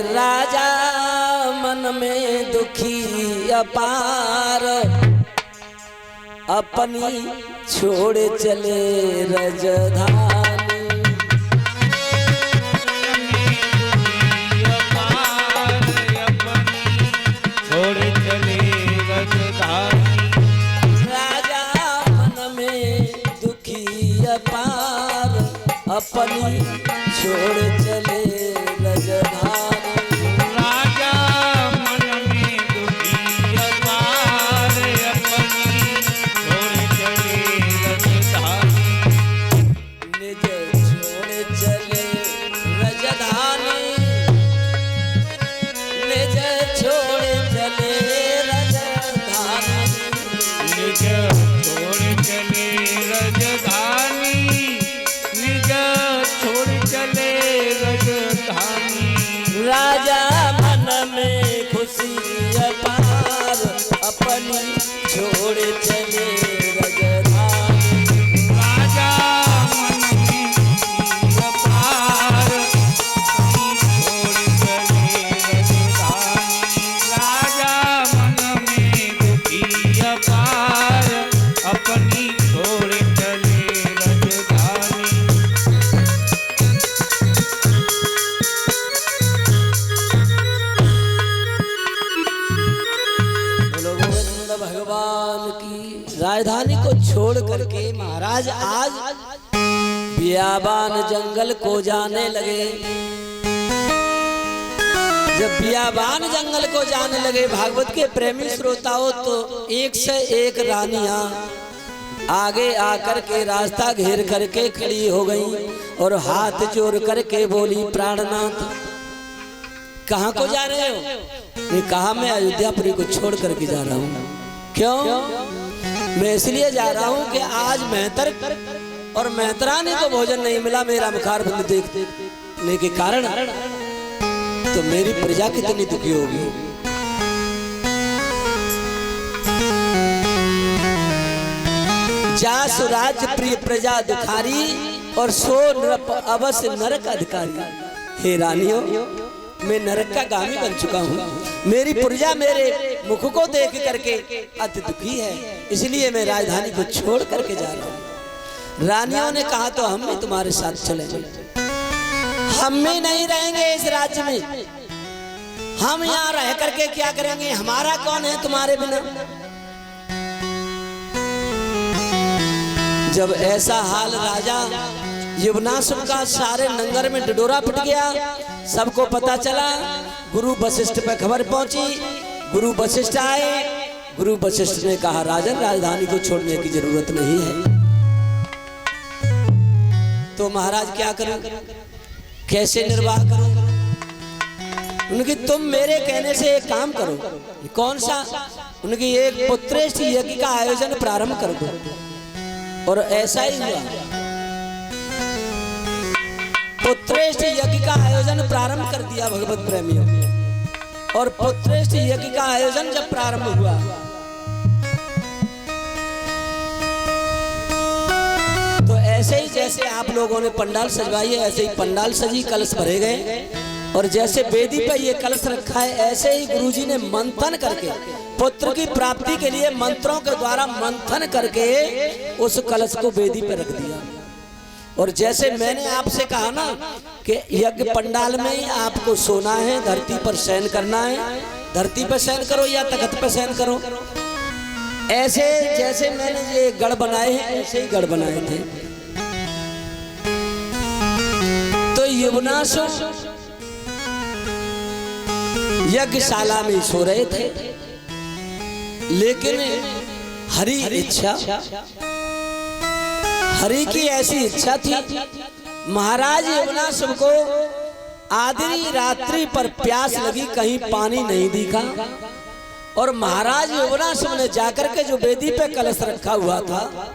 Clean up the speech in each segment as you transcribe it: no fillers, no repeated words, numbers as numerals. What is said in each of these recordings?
राजा मन में दुखी अपार, अपनी छोड़ चले रजधानी। छोड़ चले रजधानी। राजा मन में दुखी अपार, अपनी छोड़ चले रजधानी। राजा मन में खुशी अपार, अपनी छोड़ चले रजधानी। राजा मन में खुशी अपार, अपनी छोड़ चले रजधानी। राजा मन में दुखी अपार, अपनी छोड़ चले रजधानी। भगवान की राजधानी को छोड़ करके महाराज आज बियाबान जंगल को जाने लगे। जब बियाबान जंगल को जाने लगे भागवत के प्रेमी श्रोताओं, तो एक से एक रानियां आगे आकर के रास्ता घेर करके खड़ी हो गई और हाथ जोड़ करके बोली, प्राणनाथ कहाँ को जा रहे हो? ने कहा मैं अयोध्यापुरी को छोड़ करके जा रहा हूँ। क्यों? मैं इसलिए जा रहा हूँ कि आज मेहतर और मेहतरानी को भोजन नहीं मिला, मेरा मुखार बंद देखने के कारण, तो मेरी प्रजा कितनी दुखी होगी। जा सुराज प्रिय प्रजा दुखारी, और सो नृप अवश्य नरक अधिकारी। हे रानियों, मैं नरक का गामी बन चुका हूँ। मेरी प्रजा मेरे मुख को देख करके अति दुखी है, इसलिए मैं राजधानी को छोड़ करके जा रहा हूँ। रानियों ने कहा तो हम भी तुम्हारे साथ चलेंगे। हम भी नहीं रहेंगे इस राज्य में, हम यहाँ रह करके क्या करेंगे? हमारा कौन है तुम्हारे बिना? जब ऐसा हाल राजा युवनासुर का सारे नंगर में डिडोरा फट गया, सबको पता चला। गुरु वशिष्ठ पे खबर पहुंची, गुरु वशिष्ठ आए। गुरु वशिष्ठ ने कहा, राजन राजधानी को छोड़ने की जरूरत नहीं है। तो महाराज क्या करूं, कैसे निर्वाह करूं? उनकी तुम मेरे कहने से एक काम करो। कौन सा? उनकी एक पुत्रेष्ठ यज्ञ का आयोजन प्रारंभ कर दो। और ऐसा ही हुआ, पुत्रेष्ठ यज्ञ का आयोजन प्रारंभ कर दिया भगवत प्रेमियों। और पुत्रेष्ठ यज्ञ का आयोजन जब प्रारंभ हुआ, तो ऐसे ही जैसे आप लोगों ने पंडाल सजवाई है, ऐसे ही पंडाल सजी, कलश भरे गए। और जैसे वेदी पे ये कलश रखा है, ऐसे ही गुरुजी ने मंथन करके पुत्र की प्राप्ति के लिए मंत्रों के द्वारा मंथन करके उस कलश को वेदी पे रख दिया। और जैसे मैंने आपसे कहा ना कि यज्ञ पंडाल में ही आपको सोना है, धरती पर शयन करना है, धरती पर शयन करो या तख्त पर शयन करो। ऐसे जैसे मैंने ये गढ़ बनाए हैं, ऐसे ही गढ़ बनाए थे। तो युवनासुर यज्ञशाला में सो रहे थे, लेकिन हरि इच्छा, हरि की ऐसी इच्छा थी। महाराज युवनासुर को आधी रात्रि पर प्यास लगी, कहीं पानी नहीं दिखा। और महाराज युवनासुर ने जाकर के जो वेदी पे कलश रखा हुआ था,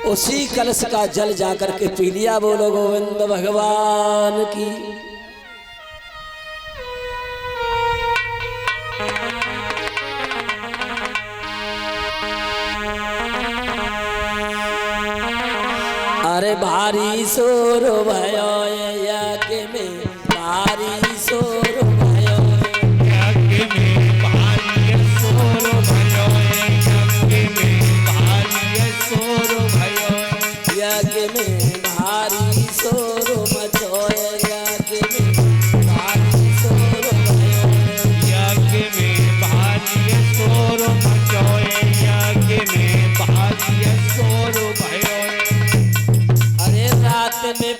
उसी कलश का जल जाकर के पी लिया। बोलो गोविंद भगवान की। अरे भारी शोर भयो यज्ञ में, भारी शोर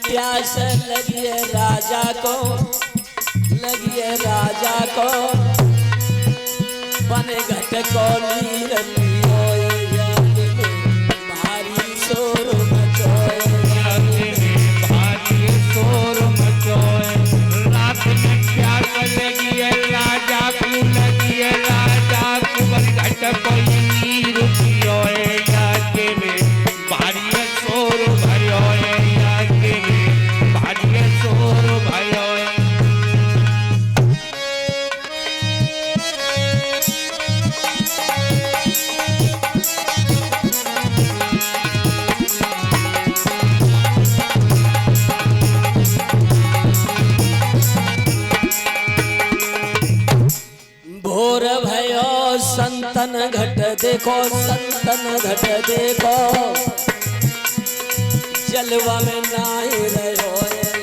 प्यास लगी है राजा को, लगी है राजा को, बन घट को नीर पियोए, याद में भारी शोर मचोए, याद में भारी शोर मचोए। रात में प्यास लगी है राजा को, लगी है राजा को, बन घट को नीर पियोए, याद में भारी शोर भयोए, याद में भारी शोर भयोए। भोर भयो संतन घट देखो, संतन घट देखो, जलवा में नाई रहो,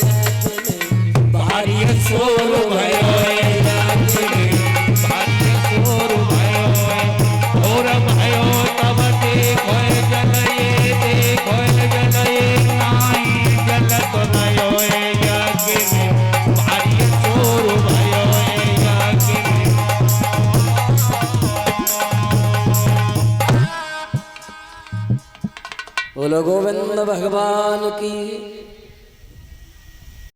याद में भारी शोर भयोए, याद में भारी शोर भयोए। भोर भयो तब देखो जलये, देखो जलये नाई जलत नयोए, याद में भारी शोर भयोए, याद में। बोलो गोविंद भगवान की।